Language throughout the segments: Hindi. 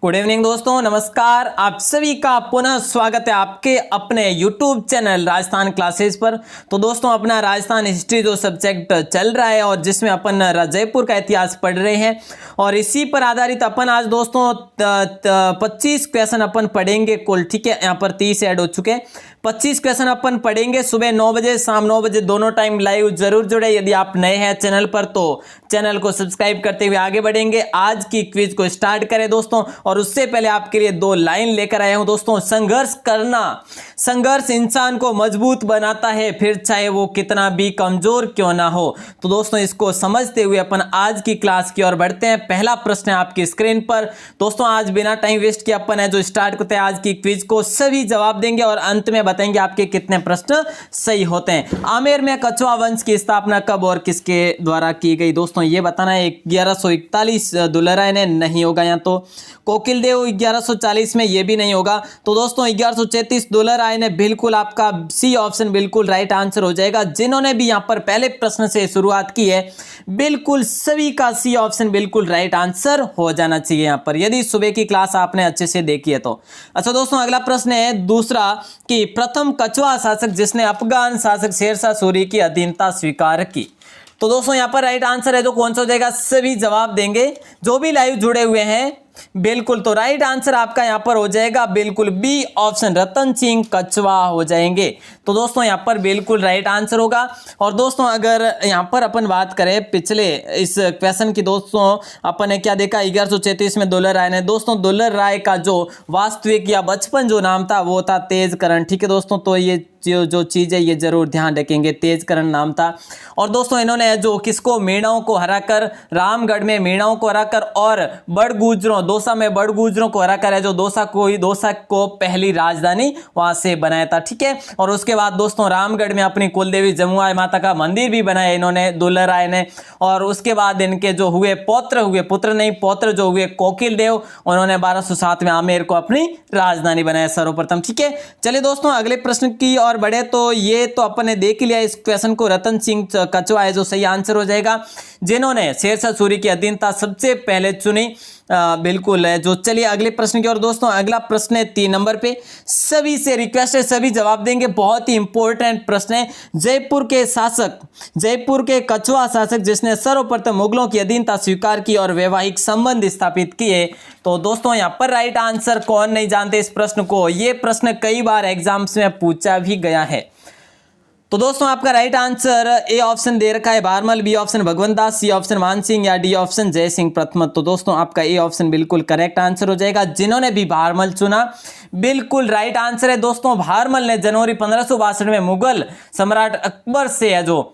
गुड इवनिंग दोस्तों, नमस्कार। आप सभी का पुनः स्वागत है आपके अपने YouTube चैनल राजस्थान क्लासेस पर। तो दोस्तों, अपना राजस्थान हिस्ट्री जो सब्जेक्ट चल रहा है और जिसमें अपन जयपुर का इतिहास पढ़ रहे हैं और इसी पर आधारित अपन आज दोस्तों 25 क्वेश्चन अपन पढ़ेंगे कुल। ठीक है, यहाँ पर 30 ऐड हो चुके हैं। 25 क्वेश्चन अपन पढ़ेंगे सुबह 9 बजे, शाम 9 बजे, दोनों टाइम लाइव जरूर जुड़े। यदि आप नए हैं चैनल पर तो चैनल को सब्सक्राइब करते हुए आगे बढ़ेंगे। आज की क्विज को स्टार्ट करें दोस्तों, और उससे पहले आपके लिए 2 लाइन लेकर आया हूं दोस्तों। संघर्ष करना, संघर्ष इंसान को मजबूत बनाता है, फिर चाहे वो कितना भी कमजोर क्यों ना हो। तो दोस्तों, इसको समझते हुए अपन आज की क्लास की ओर बढ़ते हैं। पहला प्रश्न है आपकी स्क्रीन पर दोस्तों। आज बिना टाइम वेस्ट किए अपन है जो स्टार्ट करते हैं आज की क्विज को। सभी जवाब देंगे और अंत में बताएंगे आपके कितने प्रश्न सही होते हैं। आमेर में कछवा वंश की स्थापना कब और किसके द्वारा की गई दोस्तों, ये बताना है। 1141 दुलराय ने नहीं होगा यहाँ तो। कोकिल देव 1140 में ये भी नहीं होगा। तो दोस्तों 1133 दुलराय ने, बिल्कुल आपका सी ऑप्शन बिल्कुल राइट आंसर हो जाएगा। जिन्होंने भी यहाँ पर पहले प्रश्न से शुरुआत की है, बिल्कुल सभी का सी ऑप्शन बिल्कुल राइट आंसर हो जाना चाहिए यहाँ पर, यदि सुबह की क्लास आपने अच्छे से देखी है तो। अच्छा दोस्तों, अगला प्रश्न है दूसरा कि प्रथम कछवा शासक जिसने अफगान शासक शेरशाह सूरी की अधीनता स्वीकार की। तो दोस्तों यहाँ पर राइट आंसर है जो कौन सा हो जाएगा, सभी जवाब देंगे जो भी लाइव जुड़े हुए हैं बिल्कुल। तो राइट आंसर आपका यहाँ पर हो जाएगा बिल्कुल बी ऑप्शन, रतन सिंह कछवा हो जाएंगे। तो दोस्तों यहाँ पर बिल्कुल राइट आंसर होगा। और दोस्तों अगर यहाँ पर अपन बात करें पिछले इस क्वेश्चन की, दोस्तों अपन ने क्या देखा, 1133 में दुलराय ने, दोस्तों दुलराय का जो वास्तविक या बचपन जो नाम था वो था तेजकरण। ठीक है दोस्तों, तो ये जो चीज है ये जरूर ध्यान रखेंगे, तेजकरण नाम था। और दोस्तों इन्होंने जो किसको, मीणाओं को हराकर, रामगढ़ में मीणाओं को हराकर और बड़गुजरों, दौसा में बड़गुजरों को हराकर है जो दौसा को पहली राजधानी वहां से बनाया था। ठीक है, और उसके बाद दोस्तों रामगढ़ में अपनी कुलदेवी जमुआ माता का मंदिर भी बनाया इन्होंने, दुलराय ने। और उसके बाद इनके जो हुए पौत्र जो हुए कोकिल देव, उन्होंने 1207 में आमेर को अपनी राजधानी बनाया सर्वप्रथम। ठीक है, चलिए दोस्तों अगले प्रश्न की और बढ़े। तो ये तो अपन ने देख लिया इस क्वेश्चन को, रतन सिंह कछवा है जो सही आंसर हो जाएगा, जिन्होंने शेरशाह सूरी की अधीनता सबसे पहले चुनी। बिल्कुल है जो। चलिए अगले प्रश्न की ओर दोस्तों। अगला प्रश्न है 3 नंबर पे, सभी से रिक्वेस्ट है सभी जवाब देंगे, बहुत ही इंपॉर्टेंट प्रश्न है। जयपुर के कछवा शासक जिसने सर्वप्रथम मुगलों की अधीनता स्वीकार की और वैवाहिक संबंध स्थापित किए। तो दोस्तों यहाँ पर राइट आंसर कौन नहीं जानते इस प्रश्न को, ये प्रश्न कई बार एग्जाम्स में पूछा भी गया है। तो दोस्तों आपका राइट आंसर ए ऑप्शन दे रखा है भारमल, बी ऑप्शन भगवंत दास, सी ऑप्शन मान सिंह या डी ऑप्शन जय सिंह प्रथम। तो दोस्तों आपका ए ऑप्शन बिल्कुल करेक्ट आंसर हो जाएगा। जिन्होंने भी भारमल चुना बिल्कुल राइट आंसर है दोस्तों। भारमल ने जनवरी 1562 में मुगल सम्राट अकबर से है जो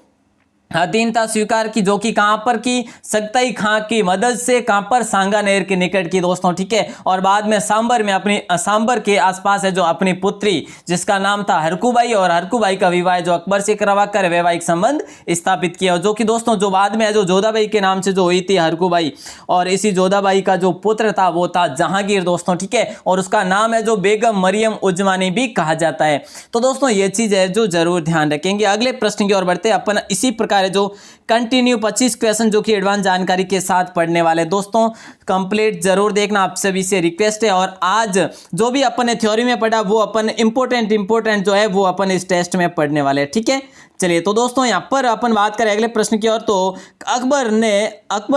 अधीनता स्वीकार की, जो कि कहां पर की, सख्ताई खां की मदद से, कहां पर, सांगानेर के निकट की दोस्तों। ठीक है, और बाद में सांबर में अपनी सांबर के आसपास है जो अपनी पुत्री जिसका नाम था हरकुबाई, और हरकुबाई का विवाह जो अकबर से करवाकर वैवाहिक संबंध स्थापित किया, जो कि दोस्तों जो बाद में है जो जोधाबाई के नाम से जो हुई थी हरकुबाई, और इसी जोधाबाई का जो पुत्र था वो था जहांगीर दोस्तों। ठीक है, और उसका नाम है जो बेगम मरियम उजमानी भी कहा जाता है। तो दोस्तों ये चीज है जो जरूर ध्यान रखेंगे। अगले प्रश्न की ओर बढ़ते अपन इसी प्रकार जो कंटिन्यू 25 क्वेश्चन जो कि एडवांस जानकारी के साथ पढ़ने वाले दोस्तों, कंप्लीट जरूर देखना, आप सभी से रिक्वेस्ट है। और आज जो भी अपन ने थ्योरी में पढ़ा वो अपन इंपोर्टेंट जो है वो अपन इस टेस्ट में पढ़ने वाले हैं। ठीक है, चलिए तो दोस्तों यहाँ पर अपन बात करें अगले प्रश्न की ओर। तो अकबर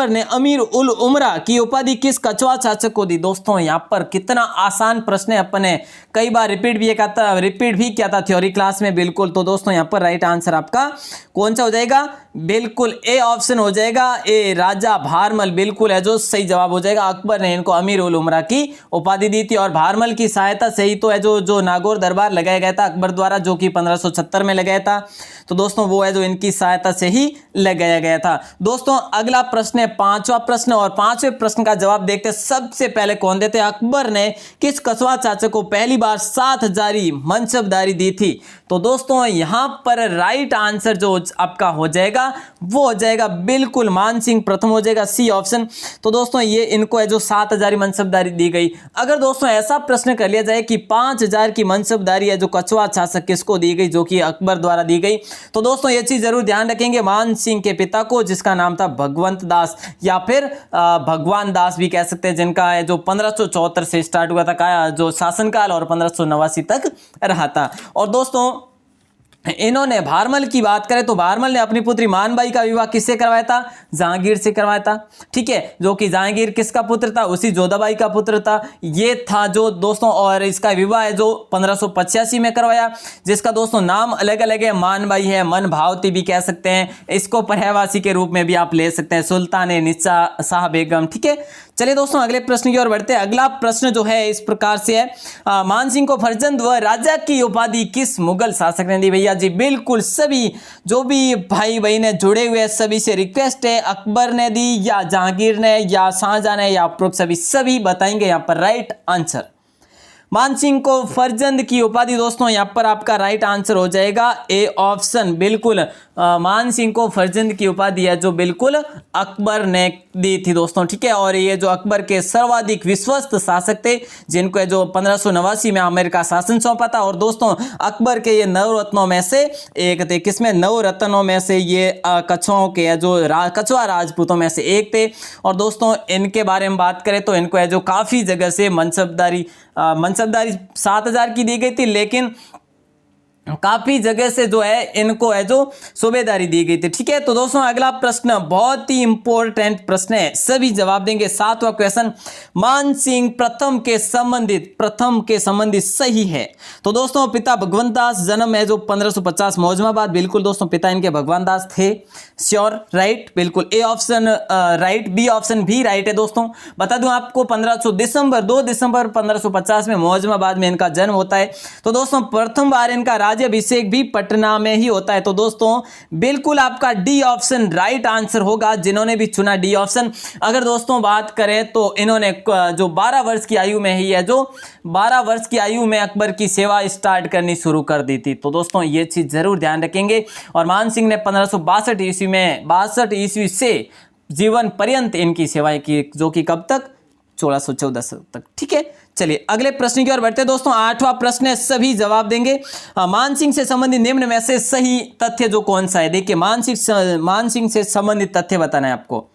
ने अमीर उल उमरा की उपाधि किस कछवा शासक को दी। दोस्तों यहाँ पर कितना आसान प्रश्न है, अपन ने कई बार रिपीट भी किया था थ्योरी क्लास में बिल्कुल। तो दोस्तों यहाँ पर राइट आंसर आपका कौन सा हो जाएगा, बिल्कुल ए ऑप्शन हो जाएगा, ए राजा भारमल बिल्कुल है जो सही जवाब हो जाएगा। अकबर ने इनको अमीर उल उमरा की उपाधि दी थी और भारमल की सहायता से ही तो है जो नागौर दरबार लगाया गया था अकबर द्वारा, जो कि 1576 में लगाया था। तो दोस्तों वो है जो इनकी सहायता से ही लगाया गया था। दोस्तों अगला प्रश्न है 5वां प्रश्न, और 5वें प्रश्न का जवाब देखते हैं। सबसे पहले कौन देते हैं, अकबर ने किस कछवा शासक को पहली बार 7,000 मनसबदारी दी थी। तो दोस्तों यहां पर राइट आंसर जो आपका हो जाएगा होगा वो हो जाएगा बिल्कुल मान सिंह प्रथम हो जाएगा, सी ऑप्शन। तो दोस्तों ये इनको है जो 7000 मनसबदारी दी गई। अगर दोस्तों ऐसा प्रश्न कर लिया जाए कि 5000 की मनसबदारी है जो कछुआ शासक किसको दी गई, जो कि अकबर द्वारा दी गई, तो दोस्तों ये चीज जरूर ध्यान रखेंगे, मान सिंह के पिता को, जिसका नाम था भगवंत दास या फिर भगवान दास भी कह सकते हैं, जिनका है जो 1574 से स्टार्ट हुआ था का जो शासनकाल और 1589 तक रहा था। और दोस्तों इन्होंने भारमल की बात करें तो भारमल ने अपनी पुत्री मानबाई का विवाह किससे करवाया था, जहांगीर से करवाया था। ठीक है, जो कि जहांगीर किसका पुत्र था, उसी जोधाबाई का पुत्र था। ये था जो दोस्तों, और इसका विवाह है जो 1585 में करवाया, जिसका दोस्तों नाम अलग अलग है, मानबाई है, मनभावती भी कह सकते हैं, इसको पर्यायवासी के रूप में भी आप ले सकते हैं, सुल्तान निसा शाह बेगम। ठीक है, चलिए दोस्तों अगले प्रश्न की ओर बढ़ते हैं। अगला प्रश्न जो है इस प्रकार से है, मानसिंह को फर्जंद व राजा की उपाधि किस मुगल शासक ने दी। भैया जी बिल्कुल सभी जो भी भाई बहन जुड़े हुए सभी से रिक्वेस्ट है, अकबर ने दी या जहांगीर ने या शाहजहां ने या उपरोक्त सभी बताएंगे यहाँ पर राइट आंसर। मानसिंह को फर्जंद की उपाधि दोस्तों यहाँ पर आपका राइट आंसर हो जाएगा ए ऑप्शन। बिल्कुल मानसिंह को फर्जंद की उपाधि है जो बिल्कुल अकबर ने दी थी दोस्तों। ठीक है, और ये जो अकबर के सर्वाधिक विश्वस्त शासक थे, जिनको है जो 1589 में आमेर का शासन सौंपा था। और दोस्तों अकबर के ये नवरत्नों में से एक थे, किसमें, नवरत्नों में से ये कछुओं के जो कछुआ राजपूतों में से एक थे। और दोस्तों इनके बारे में बात करें तो इनको है जो काफी जगह से मनसबदारी 7000 की दी गई थी, लेकिन काफी जगह से जो है इनको है जो सूबेदारी दी गई थी। ठीक है, तो दोस्तों अगला प्रश्न बहुत ही इंपॉर्टेंट प्रश्न है, सभी जवाब देंगे। 7वां क्वेश्चन, मान सिंह प्रथम के संबंधित सही है। तो दोस्तों पिता भगवंत दास, जन्म है जो 1550 मौजमाबाद। बिल्कुल दोस्तों पिता इनके भगवान दास थे, श्योर राइट, बिल्कुल A option right, B option भी राइट है दोस्तों। बता दूं आपको 2 दिसंबर 1550 में मौजमाबाद में इनका जन्म होता है। तो दोस्तों प्रथम बार इनका राज्याभिषेक भी पटना में ही होता है। तो दोस्तों बिल्कुल आपका डी ऑप्शन राइट आंसर होगा, जिन्होंने भी चुना डी ऑप्शन। अगर दोस्तों बात करें तो इन्होंने जो 12 वर्ष की आयु में ही है जो 12 वर्ष की आयु में अकबर की सेवा स्टार्ट करनी शुरू कर दी थी। तो दोस्तों ये चीज जरूर ध्यान रखेंगे। और मान सिंह ने 1562 ईस्वी में 62 ईस्वी से जीवन पर्यंत इनकी सेवाएं की, जो कि कब तक, 1614 तक। ठीक है, चलिए अगले प्रश्न की ओर बढ़ते हैं दोस्तों। 8वां प्रश्न है, सभी जवाब देंगे। मानसिंह से संबंधित निम्न में से सही तथ्य जो कौन सा है। देखिए मानसिंह से संबंधित तथ्य बताना है आपको,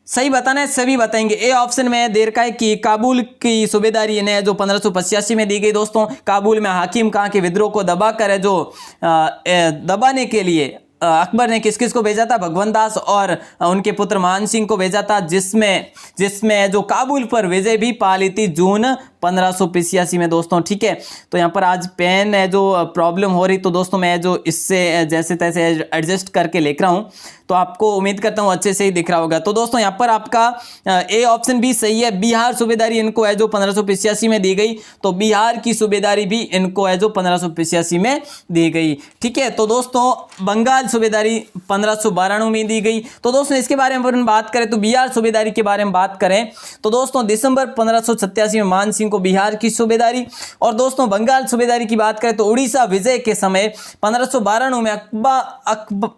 सही बताना है, सभी बताएंगे। ए ऑप्शन में देरकाय की काबुल की सूबेदारी इन्हें जो 1585 में दी गई दोस्तों। काबुल में हाकिम खां के विद्रोह को दबाकर है जो दबाने के लिए अकबर ने किस किस को भेजा था, भगवंत दास और उनके पुत्र मान सिंह को भेजा था, जिसमें जो काबुल पर विजय भी पा ली थी जून 1585 में दोस्तों। ठीक है, तो यहाँ पर आज पेन है जो प्रॉब्लम हो रही, तो दोस्तों मैं जो इससे जैसे तैसे एडजस्ट करके लिख रहा हूँ, तो आपको उम्मीद करता हूँ अच्छे से ही दिख रहा होगा। तो दोस्तों यहाँ पर आपका ए ऑप्शन भी सही है, बिहार सूबेदारी इनको है जो 1585 में दी गई। तो बिहार की सूबेदारी भी इनको है जो 1585 में दी गई। ठीक है, तो दोस्तों बंगाल सूबेदारी 1592 में दी गई। तो दोस्तों इसके बारे में बात करें तो बिहार सूबेदारी के बारे में बात करें तो दोस्तों दिसंबर 1587 में मान सिंह को बिहार की सूबेदारी। और दोस्तों बंगाल सूबेदारी की बात करें तो उड़ीसा विजय के समय 1592 में अकबर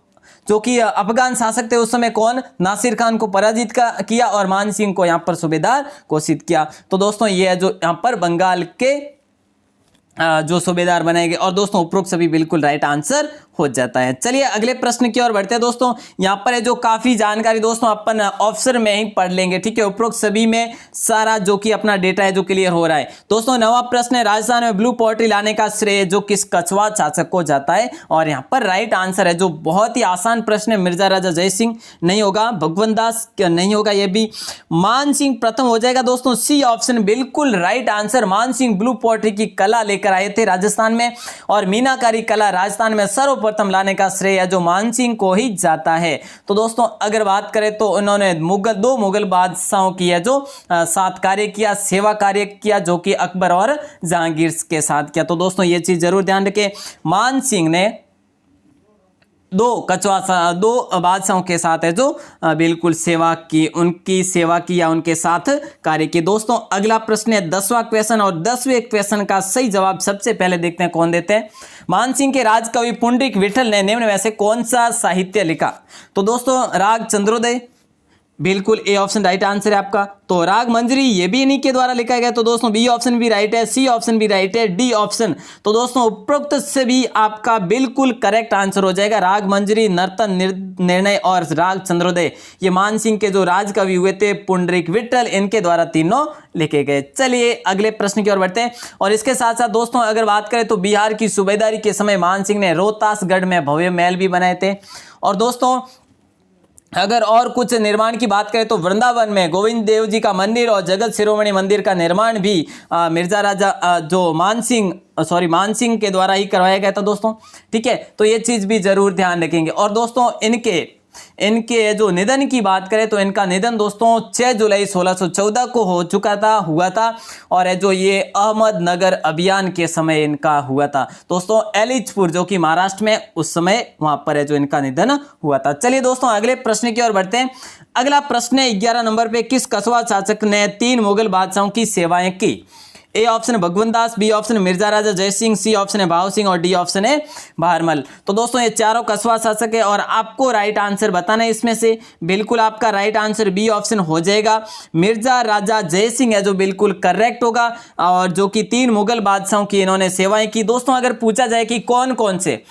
जो कि अफगान शासक थे उस समय, कौन, नासिर खान को पराजित किया और मान सिंह को यहां पर सूबेदार घोषित किया। तो दोस्तों ये है जो यहां पर बंगाल के जो सूबेदार बनाए गए। और दोस्तों उपरोक्त सभी बिल्कुल राइट आंसर हो जाता है। चलिए अगले प्रश्न की ओर बढ़ते हैं दोस्तों। यहाँ पर है जो काफी जानकारी दोस्तों अपन ऑप्शन में ही पढ़ लेंगे। ठीक है, उपरोक्त सभी में सारा जो कि अपना डेटा है जो क्लियर हो रहा है दोस्तों। 9वां प्रश्न है, राजस्थान में ब्लू पोर्ट्री लाने का श्रेय जो किस कछुआ शासक को जाता है। और यहाँ पर राइट आंसर है जो बहुत ही आसान प्रश्न है, मिर्जा राजा जय सिंह नहीं होगा, भगवंत दास नहीं होगा, ये भी मान सिंह प्रथम हो जाएगा दोस्तों। सी ऑप्शन बिल्कुल राइट आंसर। मान सिंह ब्लू पोर्ट्री की कला लेकर आए थे राजस्थान में, और मीनाकारी कला राजस्थान में सर्वप्रथम लाने का श्रेय जो मान सिंह को ही जाता है। तो दोस्तों अगर बात करें तो उन्होंने दो मुगल बादशाहों की है जो साथ कार्य किया, सेवा कार्य किया, जो कि अकबर और जहांगीर के साथ किया। तो दोस्तों ये चीज जरूर ध्यान रखें, मान सिंह ने दो बादशाहों के साथ है जो बिल्कुल सेवा की, उनकी सेवा की या उनके साथ कार्य की। दोस्तों अगला प्रश्न है 10वां क्वेश्चन, और 10वें क्वेश्चन का सही जवाब सबसे पहले देखते हैं कौन देते हैं। मानसिंह के राजकवि पुंडरीक विठल ने निम्न में से कौन सा साहित्य लिखा? तो दोस्तों राग चंद्रोदय, बिल्कुल ए ऑप्शन राइट आंसर है आपका। तो राग मंजरी ये भी इन्हीं के द्वारा लिखा गया, तो दोस्तों बी ऑप्शन भी राइट है, सी ऑप्शन भी राइट है, डी ऑप्शन। तो दोस्तों उपरोक्त से भी आपका बिल्कुल करेक्ट आंसर हो जाएगा। राग मंजरी, नर्तन निर्णय और राग चंद्रोदय ये मानसिंह के जो राजकवि हुए थे पुंडरीक विठल, इनके द्वारा तीनों लिखे गए। चलिए अगले प्रश्न की ओर बढ़ते हैं। और इसके साथ साथ दोस्तों अगर बात करें तो बिहार की सूबेदारी के समय मानसिंह ने रोहतासगढ़ में भव्य महल भी बनाए थे। और दोस्तों अगर और कुछ निर्माण की बात करें तो वृंदावन में गोविंद देव जी का मंदिर और जगत शिरोमणि मंदिर का निर्माण भी मिर्जा राजा जो मानसिंह के द्वारा ही करवाया गया था दोस्तों। ठीक है, तो ये चीज भी जरूर ध्यान रखेंगे। और दोस्तों इनके जो निधन की बात करें तो इनका निधन दोस्तों 6 जुलाई 1614 को हुआ था और जो ये अहमदनगर अभियान के समय इनका हुआ था दोस्तों, एलिचपुर जो कि महाराष्ट्र में, उस समय वहां पर है जो इनका निधन हुआ था। चलिए दोस्तों अगले प्रश्न की ओर बढ़ते हैं। अगला प्रश्न है 11 नंबर पे, किस कस्बा शासक ने 3 मुगल बादशाहों की सेवाएं की? A option Bhagwant Das, B option Mirza Raja Jai Singh, C option है भाव सिंह और डी ऑप्शन है भारमल। तो दोस्तों ये चारों कस्बा शासक है और आपको राइट आंसर बताना है इसमें से। बिल्कुल आपका राइट आंसर बी ऑप्शन हो जाएगा, मिर्जा राजा जय सिंह है जो बिल्कुल करेक्ट होगा, और जो कि 3 मुगल बादशाहों की इन्होंने सेवाएं की। दोस्तों अगर पूछा जाए कि कौन कौन से,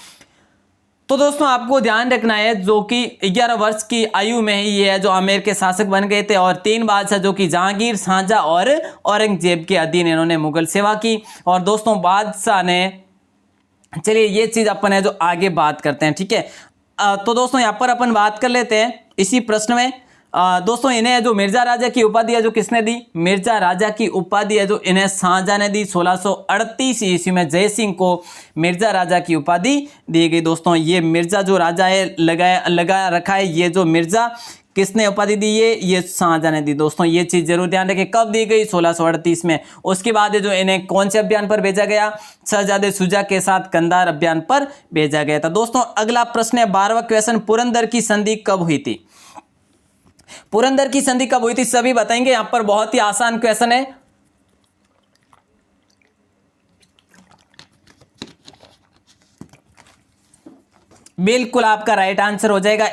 तो दोस्तों आपको ध्यान रखना है जो कि 11 वर्ष की आयु में ही ये है जो आमेर के शासक बन गए थे, और 3 बादशाह जो कि जहांगीर, शाहजहां और औरंगजेब के अधीन इन्होंने मुगल सेवा की। और दोस्तों बादशाह ने, चलिए ये चीज अपन है जो आगे बात करते हैं। ठीक है, तो दोस्तों यहाँ पर अपन बात कर लेते हैं इसी प्रश्न में। दोस्तों इन्हें जो मिर्जा राजा की उपाधि है जो किसने दी? मिर्जा राजा की उपाधि है जो इन्हें शाहजहां ने दी। 1638 ईस्वी में जय सिंह को मिर्जा राजा की उपाधि दी गई। दोस्तों ये मिर्जा जो राजा है लगा रखा है, ये जो मिर्जा किसने उपाधि दी? ये शाहजहां ने दी। दोस्तों ये चीज जरूर ध्यान रखें, कब दी गई? 1638 में। उसके बाद जो इन्हें कौन से अभियान पर भेजा गया? शहजादे शुजा के साथ कंधार अभियान पर भेजा गया था। दोस्तों अगला प्रश्न है 12वां क्वेश्चन, पुरंदर की संधि कब हुई थी? पुरंदर की संधि कब हुई थी सभी बताएंगे। यहां पर बहुत ही आसान क्वेश्चन है। बिल्कुल आपका राइट आंसर हो जाएगा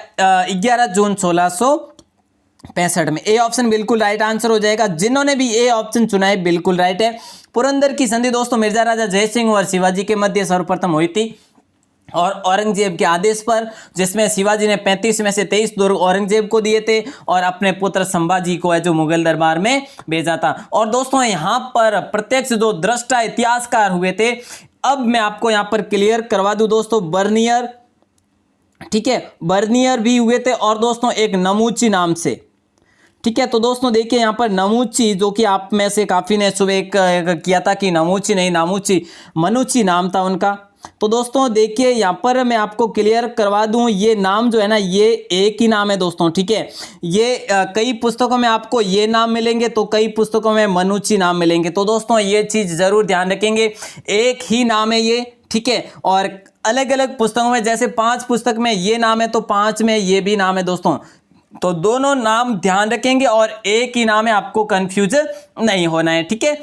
11 जून 1665 में। ए ऑप्शन बिल्कुल राइट आंसर हो जाएगा। जिन्होंने भी ए ऑप्शन चुना है बिल्कुल राइट है। पुरंदर की संधि दोस्तों मिर्जा राजा जय सिंह और शिवाजी के मध्य सर्वप्रथम हुई थी और औरंगजेब के आदेश पर, जिसमें शिवाजी ने 35 में से 23 दुर्ग औरंगजेब को दिए थे और अपने पुत्र संभाजी को है जो मुगल दरबार में भेजा था। और दोस्तों यहां पर प्रत्यक्ष जो दृष्टा इतिहासकार हुए थे, अब मैं आपको यहां पर क्लियर करवा दूं दोस्तों, बर्नियर, ठीक है, बर्नियर भी हुए थे और दोस्तों एक नमूची नाम से। ठीक है, तो दोस्तों देखिए यहाँ पर नमूची, जो कि आप में से काफी ने सुबह किया था कि नमूची नहीं, नामूची, मनुची नाम था उनका। तो दोस्तों देखिए यहाँ पर मैं आपको क्लियर करवा दूं, ये नाम जो है ना ये एक ही नाम है दोस्तों। ठीक है, ये कई पुस्तकों में आपको ये नाम मिलेंगे तो कई पुस्तकों में मनुची नाम मिलेंगे। तो दोस्तों ये चीज जरूर ध्यान रखेंगे, एक ही नाम है ये। ठीक है, और अलग अलग पुस्तकों में जैसे 5 पुस्तक में ये नाम है तो 5 में ये भी नाम है दोस्तों। तो दोनों नाम ध्यान रखेंगे और एक ही नाम है, आपको कंफ्यूज नहीं होना है। ठीक है,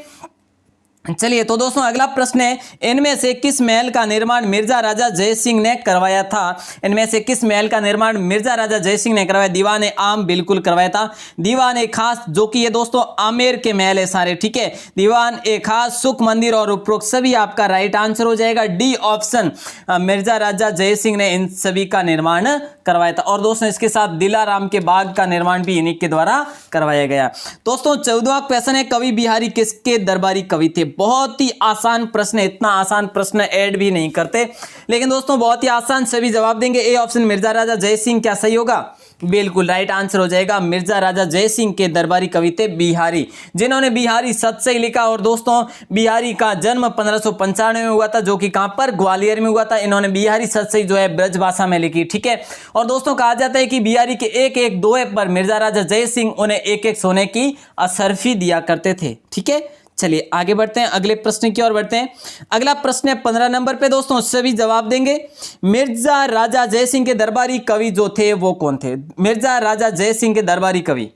चलिए तो दोस्तों अगला प्रश्न है, इनमें से किस महल का निर्माण मिर्जा राजा जय सिंह ने करवाया था? इनमें से किस महल का निर्माण मिर्जा राजा जय सिंह ने करवाया? दीवान ए आम बिल्कुल करवाया था। दीवान ए खास, जो कि ये दोस्तों आमेर के महल है सारे। ठीक है, दीवान ए खास, सुख मंदिर और उपरोक्त सभी आपका राइट आंसर हो जाएगा। डी ऑप्शन, मिर्जा राजा जय सिंह ने इन सभी का निर्माण करवाया था। और दोस्तों इसके साथ दिलाराम के बाग का निर्माण भी इन्हीं के द्वारा करवाया गया। दोस्तों 14वां क्वेश्चन है, कवि बिहारी किसके दरबारी कवि थे? बहुत ही आसान प्रश्न है, इतना आसान प्रश्न ऐड भी नहीं करते, लेकिन दोस्तों बहुत ही आसान, सभी जवाब देंगे। ए ऑप्शन मिर्जा राजा जय सिंह, क्या सही होगा? बिल्कुल राइट आंसर हो जाएगा। मिर्जा राजा जय सिंह के दरबारी कवि थे बिहारी, जिन्होंने बिहारी सत से लिखा। और दोस्तों बिहारी का जन्म 1595 में हुआ था, जो कि कहां पर? ग्वालियर में हुआ था। इन्होंने बिहारी सत से जो है ब्रज भाषा में लिखी। ठीक है, और दोस्तों कहा जाता है कि बिहारी के एक एक दोहे पर मिर्जा राजा जय सिंह उन्हें एक एक सोने की असरफी दिया करते थे। ठीक है, चलिए आगे बढ़ते हैं, अगले प्रश्न की ओर बढ़ते हैं। अगला प्रश्न है 15 नंबर पे दोस्तों, सभी जवाब देंगे। मिर्जा राजा जयसिंह के दरबारी कवि जो थे वो कौन थे? मिर्जा राजा जयसिंह के दरबारी कवि,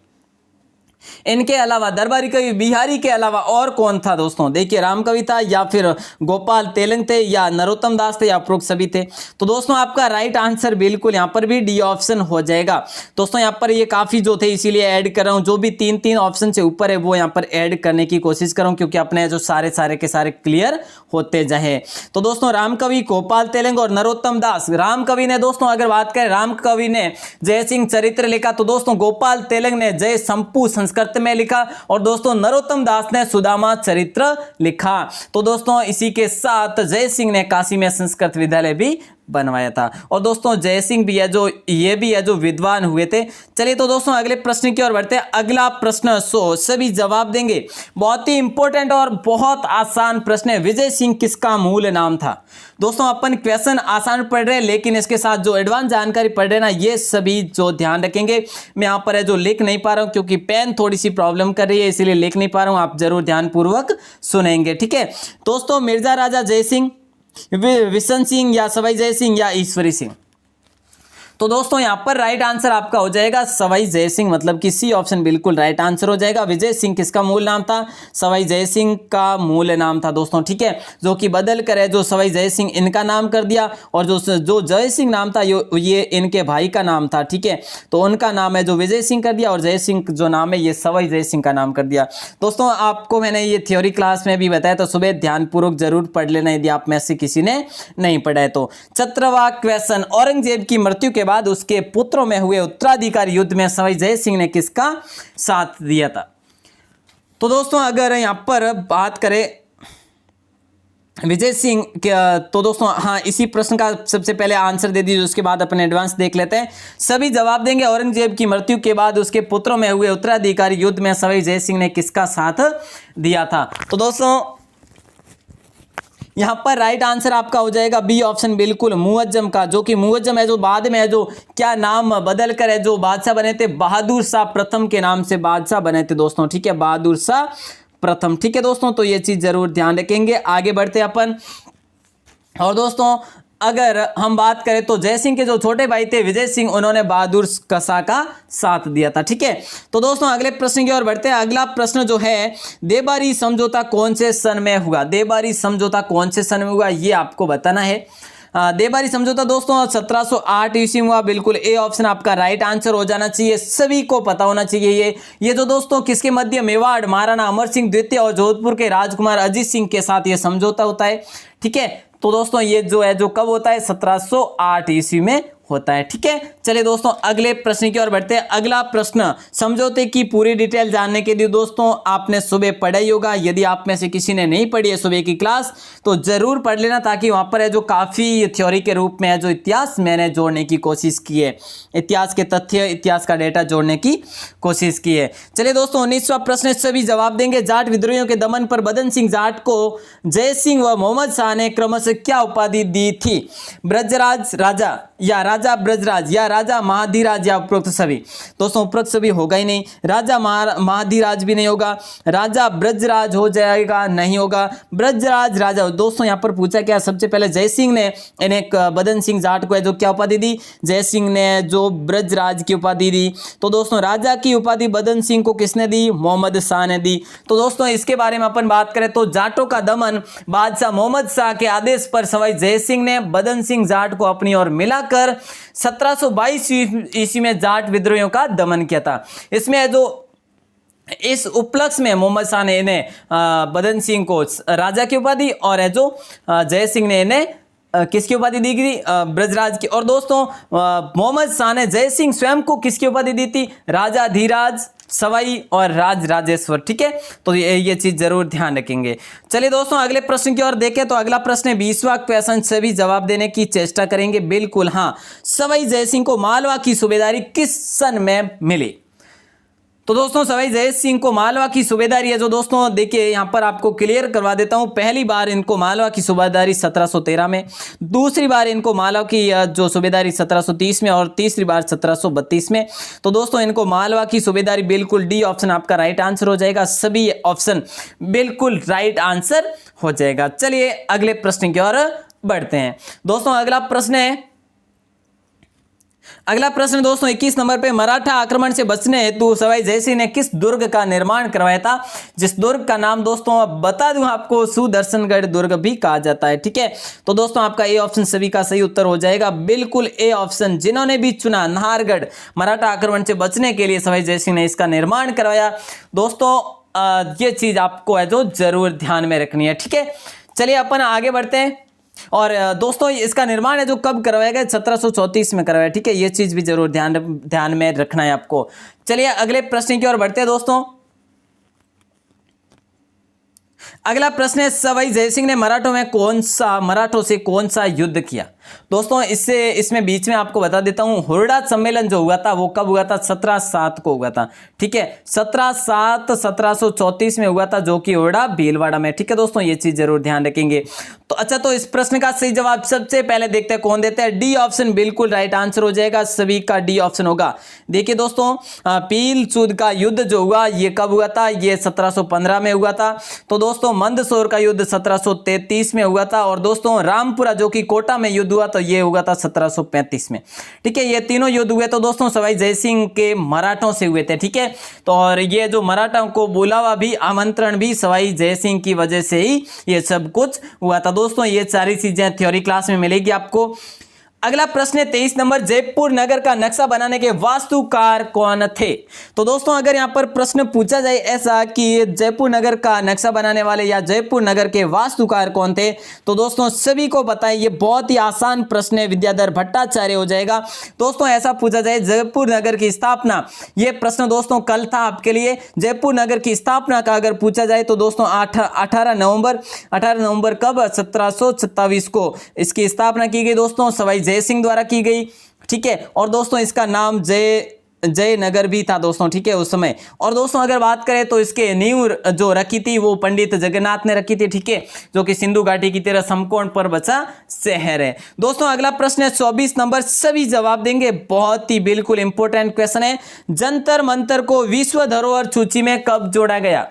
इनके अलावा दरबारी कवि बिहारी के अलावा और कौन था दोस्तों? देखिए, राम कवि था, या फिर गोपाल तेलंग थे, या नरोत्तम दास थे, या उपरोक्त सभी थे। तो दोस्तों आपका राइट आंसर बिल्कुल यहाँ पर भी डी ऑप्शन हो जाएगा। दोस्तों यहाँ पर ये काफी जो थे इसीलिए ऐड कर रहा हूँ, जो भी तीन तीन ऑप्शन से ऊपर है वो यहाँ पर ऐड करने की कोशिश कर रहा हूँ, क्योंकि अपने जो सारे के सारे क्लियर होते जाए। तो दोस्तों राम कवि, गोपाल तेलंग और नरोत्तम दास। राम कवि ने दोस्तों अगर बात करें, राम कवि ने जय सिंह चरित्र लिखा, तो दोस्तों गोपाल तेलंग ने जय संपू संस्कृत में लिखा, और दोस्तों नरोत्तम दास ने सुदामा चरित्र लिखा। तो दोस्तों इसी के साथ जय सिंह ने काशी में संस्कृत विद्यालय भी बनवाया था, और दोस्तों जय सिंह भी है जो, ये भी है जो विद्वान हुए थे। चलिए तो दोस्तों अगले प्रश्न की ओर बढ़ते हैं। अगला प्रश्न सभी जवाब देंगे, बहुत ही इंपॉर्टेंट और बहुत आसान प्रश्न है। विजय सिंह किसका मूल नाम था? दोस्तों अपन क्वेश्चन आसान पढ़ रहे हैं, लेकिन इसके साथ जो एडवांस जानकारी पढ़ रहे हैं ना, ये सभी जो ध्यान रखेंगे। मैं यहाँ पर है जो लिख नहीं पा रहा हूँ, क्योंकि पेन थोड़ी सी प्रॉब्लम कर रही है, इसीलिए लिख नहीं पा रहा हूँ। आप जरूर ध्यानपूर्वक सुनेंगे, ठीक है दोस्तों। मिर्जा राजा जय सिंह, विशन सिंह, या सवाई जय सिंह, या ईश्वरी सिंह? तो दोस्तों यहां पर राइट आंसर आपका हो जाएगा सवाई जय सिंह, मतलब कि सी ऑप्शन बिल्कुल राइट आंसर हो जाएगा। विजय सिंह किसका मूल नाम था? सवाई जय सिंह का मूल नाम था दोस्तों, ठीक है, जो कि बदल कर है जो सवाई जय सिंह इनका नाम कर दिया, और जो जय सिंह नाम था ये इनके भाई का नाम था, ठीक है। तो उनका नाम है जो विजय सिंह कर दिया, और जय सिंह जो नाम है ये सवाई जय सिंह का नाम कर दिया। दोस्तों आपको मैंने ये थ्योरी क्लास में भी बताया, तो सुबह ध्यानपूर्वक जरूर पढ़ लेना यदि आप में से किसी ने नहीं पढ़ा है तो। 17वां क्वेश्चन, औरंगजेब की मृत्यु के बाद उसके पुत्रों में हुए उत्तराधिकारी युद्ध में सवाई जय सिंह ने किसका साथ दिया था? तो दोस्तों अगर यहां पर बात करें विजय सिंह, तो दोस्तों हाँ इसी प्रश्न का सबसे पहले आंसर दे दीजिए, उसके बाद अपन एडवांस देख लेते हैं। सभी जवाब देंगे। औरंगजेब की मृत्यु के बाद उसके पुत्रों में हुए उत्तराधिकारी युद्ध में सवाई जय सिंह ने किसका साथ दिया था? तो दोस्तों यहां पर राइट आंसर आपका हो जाएगा बी ऑप्शन बिल्कुल, मुअज्जम का, जो कि मुअज्जम है जो बाद में है जो क्या नाम बदल कर है जो बादशाह बने थे, बहादुर शाह प्रथम के नाम से बादशाह बने थे दोस्तों, ठीक है, बहादुर शाह प्रथम, ठीक है दोस्तों। तो ये चीज जरूर ध्यान रखेंगे। आगे बढ़ते अपन, और दोस्तों अगर हम बात करें तो जय सिंह के जो छोटे भाई थे विजय सिंह, उन्होंने बहादुर शाह का साथ दिया था, ठीक है। तो दोस्तों अगले प्रश्न की ओर बढ़ते हैं। अगला प्रश्न जो है, देबारी समझौता कौन से सन में हुआ? देबारी समझौता कौन से सन में हुआ ये आपको बताना है। देबारी समझौता दोस्तों 1708 ईस्वी में हुआ, बिल्कुल ए ऑप्शन आपका राइट आंसर हो जाना चाहिए, सभी को पता होना चाहिए। ये जो दोस्तों किसके मध्य, मेवाड़ महाराणा अमर सिंह द्वितीय और जोधपुर के राजकुमार अजीत सिंह के साथ ये समझौता होता है, ठीक है। तो दोस्तों ये जो है जो कब होता है, 1708 ईस्वी में होता है, ठीक है। चलिए दोस्तों अगले प्रश्न की ओर बढ़ते हैं। अगला प्रश्न, समझौते की पूरी डिटेल जानने के लिए दोस्तों आपने सुबह पढ़ा ही होगा। यदि आप में से किसी ने नहीं पढ़ी है सुबह की क्लास तो जरूर पढ़ लेना, ताकि वहां पर है जो काफी थ्योरी के रूप में है जो इतिहास मैंने जोड़ने की कोशिश की है, इतिहास के तथ्य, इतिहास का डेटा जोड़ने की कोशिश की है। चलिए दोस्तों 19वां प्रश्न, सभी जवाब देंगे। जाट विद्रोहियों के दमन पर बदन सिंह जाट को जय सिंह व मोहम्मद शाह ने क्रमशः क्या उपाधि दी थी? ब्रजराज राजा, या राजा ब्रजराज, या राजा महाधिराज, या उपरोक्त सभी? दोस्तों उपरोक्त सभी होगा ही नहीं, राजा महाधिराज भी नहीं होगा, राजा ब्रजराज हो जाएगा, नहीं होगा, ब्रजराज राजा। दोस्तों यहाँ पर पूछा क्या, सबसे पहले जय सिंह ने इन्हें बदन सिंह जाट को है जो क्या उपाधि दी? जय सिंह ने जो ब्रजराज की उपाधि दी। तो दोस्तों राजा की उपाधि बदन सिंह को किसने दी? मोहम्मद शाह ने दी। तो दोस्तों इसके बारे में अपन बात करें तो जाटों का दमन बादशाह मोहम्मद शाह के आदेश पर सवाई जय सिंह ने बदन सिंह जाट को अपनी ओर मिलाकर 1722 ईस्वी में जाट विद्रोहियों का दमन किया था। इसमें जो इस उपलक्ष्य में मोहम्मद शाह ने इन्हें बदन सिंह को राजा की उपाधि, और है जो जय सिंह ने इन्हें किसकी उपाधि दी गई? ब्रजराज की। और दोस्तों मोहम्मद शाह ने जय सिंह स्वयं को किसकी उपाधि दी थी? राजा धीराज, सवाई और राज राजेश्वर, ठीक है। तो ये चीज जरूर ध्यान रखेंगे। चलिए दोस्तों अगले प्रश्न की ओर देखें तो अगला प्रश्न है 20वां क्वेश्चन, सभी जवाब देने की चेष्टा करेंगे। बिल्कुल हाँ, सवाई जय सिंह को मालवा की सूबेदारी किस सन में मिली? तो दोस्तों सवाई जय सिंह को मालवा की सूबेदारी है जो दोस्तों देखिए यहाँ पर आपको क्लियर करवा देता हूँ। पहली बार इनको मालवा की सूबेदारी 1713 में, दूसरी बार इनको मालवा की जो सूबेदारी 1730 में और तीसरी बार 1732 में। तो दोस्तों इनको मालवा की सूबेदारी बिल्कुल डी ऑप्शन आपका राइट आंसर हो जाएगा। सभी ऑप्शन बिल्कुल राइट आंसर हो जाएगा। चलिए अगले प्रश्न की ओर बढ़ते हैं। दोस्तों अगला प्रश्न दोस्तों 21 नंबर पे, मराठा आक्रमण से बचने हेतु सवाई जयसिंह ने किस दुर्ग का निर्माण करवाया था, जिस दुर्ग का नाम दोस्तों बता दूं आपको सुदर्शनगढ़ दुर्ग भी कहा जाता है। ठीक है, तो दोस्तों आपका ए ऑप्शन सभी का सही उत्तर हो जाएगा, बिल्कुल ए ऑप्शन। जिन्होंने भी चुना नाहरगढ़, मराठा आक्रमण से बचने के लिए सवाई जयसिंह ने इसका निर्माण करवाया। दोस्तों ये चीज आपको है जो जरूर ध्यान में रखनी है। ठीक है, चलिए अपन आगे बढ़ते हैं। और दोस्तों इसका निर्माण है जो कब करवाया गया, 1734 में करवाया। ठीक है, ये चीज भी जरूर ध्यान में रखना है आपको। चलिए अगले प्रश्न की ओर बढ़ते हैं दोस्तों। अगला प्रश्न है, सवाई जयसिंह ने मराठों से कौन सा युद्ध किया। दोस्तों इसमें बीच में आपको बता देता हूं, हुरडा सम्मेलन जो हुआ था वो कब हुआ था, 17/7 को हुआ था। ठीक है, 17/7 1734 में हुआ था, जो कि हुरडा भीलवाड़ा में। ठीक है दोस्तों, ये चीज जरूर ध्यान रखेंगे। तो अच्छा, तो इस प्रश्न का सही जवाब सबसे पहले देखते हैं कौन देता है। डी ऑप्शन बिल्कुल राइट आंसर हो जाएगा, सभी का डी ऑप्शन होगा। देखिए दोस्तों पील चूद का युद्ध जो हुआ ये कब हुआ था, ये 1715 में हुआ था। तो दोस्तों मंदसौर का युद्ध 1733 में हुआ था। और दोस्तों रामपुरा जो कि कोटा में युद्ध हुआ तो ये हुआ था 1735 में। ठीक है, ये तीनों युद्ध हुए तो दोस्तों सवाई जयसिंह के मराठों से हुए थे। ठीक है, तो और ये जो मराठों को बुलावा भी, आमंत्रण भी सवाई जयसिंह की वजह से ही ये सब कुछ हुआ था। दोस्तों ये सारी चीजें थ्योरी क्लास में मिलेगी आपको। अगला प्रश्न है 23 नंबर, जयपुर नगर का नक्शा बनाने के वास्तुकार कौन थे। तो दोस्तों अगर यहां पर प्रश्न पूछा जाए ऐसा कि जयपुर नगर का नक्शा बनाने वाले या जयपुर नगर के वास्तुकार कौन थे, तो दोस्तों सभी को बताएं ये बहुत ही आसान प्रश्न है, विद्याधर भट्टाचार्य हो जाएगा। दोस्तों ऐसा पूछा जाए जयपुर नगर की स्थापना, ये प्रश्न दोस्तों कल था आपके लिए। जयपुर नगर की स्थापना का अगर पूछा जाए तो दोस्तों 18 नवंबर कब, 1727 को इसकी स्थापना की गई दोस्तों, सवाई जयसिंह द्वारा की गई। ठीक है, और दोस्तों इसका नाम जयनगर भी था दोस्तों। ठीक है उस समय। और दोस्तों अगर बात करें तो इसके नींव जो रखी थी वो पंडित जगन्नाथ ने रखी थी। ठीक है, जो कि सिंधु घाटी की तरह समकोण पर बचा शहर है। दोस्तों अगला प्रश्न है 24 नंबर, सभी जवाब देंगे, बहुत ही बिल्कुल इंपॉर्टेंट क्वेश्चन है। जंतर मंतर को विश्व धरोहर सूची में कब जोड़ा गया।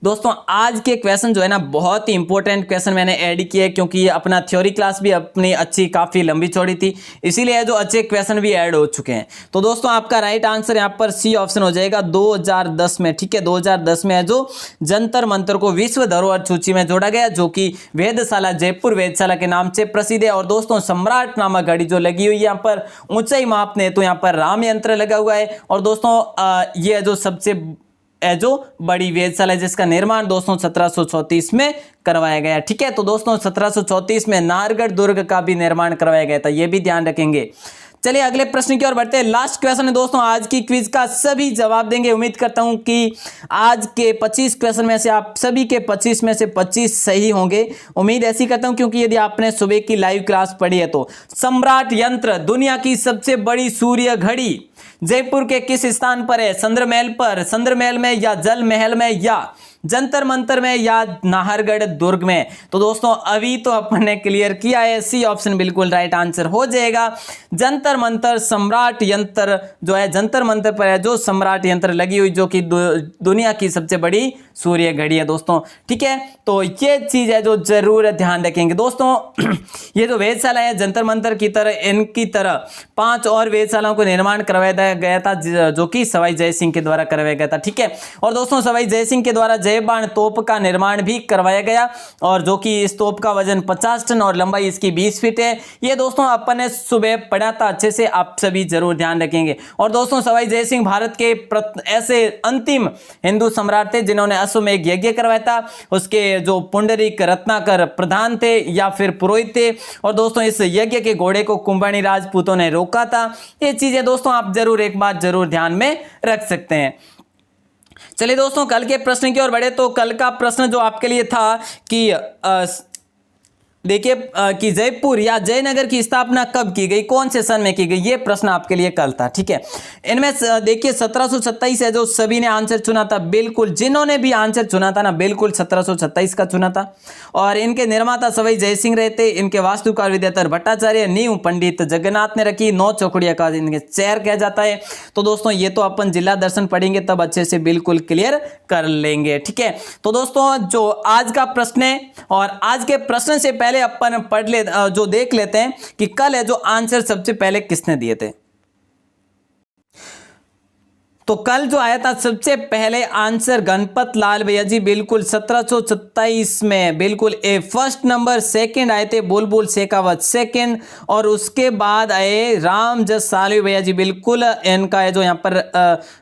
दोस्तों आज के क्वेश्चन जो है ना बहुत ही इंपॉर्टेंट क्वेश्चन मैंने ऐड किए, क्योंकि ये अपना थ्योरी क्लास भी अपनी अच्छी काफी लंबी चौड़ी थी, इसीलिए जो अच्छे क्वेश्चन भी ऐड हो चुके हैं। तो दोस्तों आपका राइट आंसर यहाँ पर सी ऑप्शन हो जाएगा 2010 में। ठीक है, 2010 में है जो जंतर मंतर को विश्व धरोहर सूची में जोड़ा गया, जो कि वेधशाला, जयपुर वेधशाला के नाम से प्रसिद्ध है। और दोस्तों सम्राट नामक घड़ी जो लगी हुई है यहाँ पर ऊंचाई मापने, तो यहाँ पर राम यंत्र लगा हुआ है। और दोस्तों ये जो सबसे जो बड़ी वेधशाला है जिसका निर्माण दोस्तों 1734 में करवाया गया। ठीक है, तो दोस्तों 1734 में नाहरगढ़ दुर्ग का भी निर्माण करवाया गया था, ये भी ध्यान रखेंगे। चलिए अगले प्रश्न की ओर बढ़ते हैं। लास्ट क्वेश्चन है दोस्तों आज की क्विज का, सभी जवाब देंगे। उम्मीद करता हूं कि आज के 25 क्वेश्चन में से आप सभी के 25 में से 25 सही होंगे, उम्मीद ऐसी करता हूं, क्योंकि यदि आपने सुबह की लाइव क्लास पढ़ी है तो। सम्राट यंत्र, दुनिया की सबसे बड़ी सूर्य घड़ी जयपुर के किस स्थान पर है, संद्रमहल पर, संद्रमहल में या जल महल में या जंतर मंतर में या नाहरगढ़ दुर्ग में। तो दोस्तों अभी तो अपन ने क्लियर किया है, सी ऑप्शन बिल्कुल राइट आंसर हो जाएगा। जंतर मंतर सम्राट यंत्र जो है जंतर मंतर पर है जो सम्राट यंत्र लगी हुई, जो कि दुनिया की सबसे बड़ी सूर्य घड़ी है दोस्तों। ठीक है, तो ये चीज है जो जरूर ध्यान रखेंगे दोस्तों। ये जो वेधशाला है जंतर मंतर की तरह, इनकी तरह 5 और वेधशालाओं को निर्माण करवाया गया था, जो कि सवाई जयसिंह के द्वारा करवाया गया था। ठीक है, और दोस्तों सवाई जयसिंह के द्वारा जयबाण तोप का निर्माण भी करवाया गया, और जो कि इस तोप का वजन 50 टन और लंबाई इसकी 20 फीट है। ये दोस्तों अपन ने सुबह पढ़ा था अच्छे से, आप सभी जरूर ध्यान रखेंगे। और दोस्तों सवाई जयसिंह भारत के ऐसे अंतिम हिंदू सम्राट थे जिन्होंने अश्वमेध यज्ञ करवाया था। उसके जो पुंडरीक रत्नाकर प्रधान थे या फिर पुरोहित थे, और दोस्तों इस यज्ञ के घोड़े को कुंभनी राजपूतों ने रोका था। ये चीजें दोस्तों आप जरूर एक बात जरूर ध्यान में रख सकते हैं। चलिए दोस्तों कल के प्रश्न की ओर बढ़े। तो कल का प्रश्न जो आपके लिए था कि देखिए कि जयपुर या जयनगर की स्थापना कब की गई, कौन से सन में की गई, ये प्रश्न आपके लिए कल था। ठीक है, इनमें देखिए 1727 है जो सभी ने आंसर चुना था, बिल्कुल जिन्होंने भी आंसर चुना था ना बिल्कुल 1727 का चुना था। और इनके निर्माता सवाई जयसिंह रहे थे। इनके वास्तुकार विद्याधर भट्टाचार्य, नींव पंडित जगन्नाथ ने रखी, 9 चौखड़िया का इनके चेयर कहा जाता है। तो दोस्तों ये तो अपन जिला दर्शन पढ़ेंगे तब अच्छे से बिल्कुल क्लियर कर लेंगे। ठीक है, तो दोस्तों जो आज का प्रश्न है, और आज के प्रश्न से पहले अपन पढ़ ले जो देख लेते हैं कि कल है जो आंसर सबसे पहले किसने दिए थे। तो कल जो आया था सबसे पहले आंसर गणपत लाल भैया जी, बिल्कुल 1727 में, बिल्कुल ए फर्स्ट नंबर। सेकंड आए थे बुलबुल शेखावत सेकंड, और उसके बाद आए राम जस सालवी भैया जी, बिल्कुल इनका है जो यहाँ पर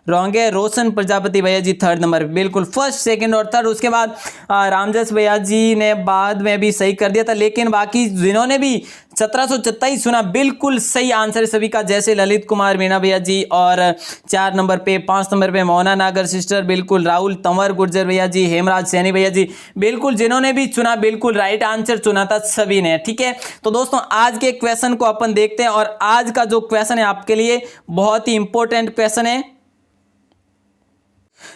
रॉन्ग है, रोशन प्रजापति भैया जी थर्ड नंबर, बिल्कुल फर्स्ट सेकंड और थर्ड। उसके बाद रामजस भैया जी ने बाद में भी सही कर दिया था, लेकिन बाकी जिन्होंने भी 1727 सुना बिल्कुल सही आंसर है सभी का, जैसे ललित कुमार मीणा भैया जी, और 4 नंबर पे 5 नंबर पे मोहना नागर सिस्टर, बिल्कुल राहुल तंवर गुर्जर भैया जी, हेमराज सैनी भैया जी, बिल्कुल जिन्होंने भी चुना बिल्कुल राइट आंसर चुना था सभी ने। ठीक है, तो दोस्तों आज के क्वेश्चन को अपन देखते हैं, और आज का जो क्वेश्चन है आपके लिए बहुत ही इंपॉर्टेंट क्वेश्चन है।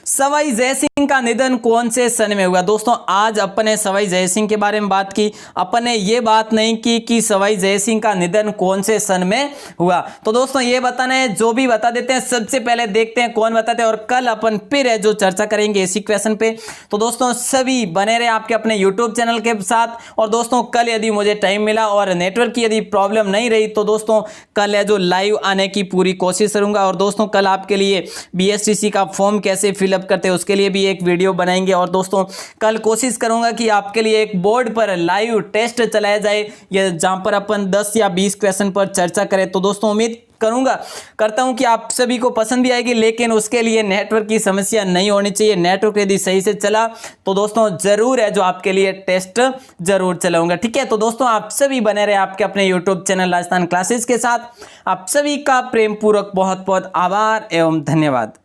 सवाई जयसिंह का निधन कौन से सन में हुआ। दोस्तों आज अपन ने सवाई जयसिंह के बारे में बात की, अपन ने ये बात नहीं की कि सवाई जयसिंह का निधन कौन से सन में हुआ। तो दोस्तों ये बताना है, जो भी बता देते हैं सबसे पहले देखते हैं कौन बताते हैं, और कल अपन फिर है जो चर्चा करेंगे इसी क्वेश्चन पे। तो दोस्तों सभी बने रहे आपके अपने यूट्यूब चैनल के साथ। और दोस्तों कल यदि मुझे टाइम मिला और नेटवर्क की यदि प्रॉब्लम नहीं रही तो दोस्तों कल है जो लाइव आने की पूरी कोशिश करूंगा। और दोस्तों कल आपके लिए BSTC का फॉर्म कैसे फिलअप करते हैं उसके लिए भी एक वीडियो बनाएंगे। और दोस्तों कल कोशिश करूंगा कि आपके लिए एक बोर्ड पर लाइव टेस्ट चलाया जाए, या जहां पर अपन 10 या 20 क्वेश्चन पर चर्चा करें। तो दोस्तों उम्मीद करता हूं कि आप सभी को पसंद भी आएगी, लेकिन उसके लिए नेटवर्क की समस्या नहीं होनी चाहिए। नेटवर्क यदि सही से चला तो दोस्तों जरूर है जो आपके लिए टेस्ट जरूर चलाऊंगा। ठीक है, तो दोस्तों आप सभी बने रहे आपके अपने यूट्यूब चैनल राजस्थान क्लासेस के साथ। आप सभी का प्रेम पूर्वक बहुत बहुत आभार एवं धन्यवाद।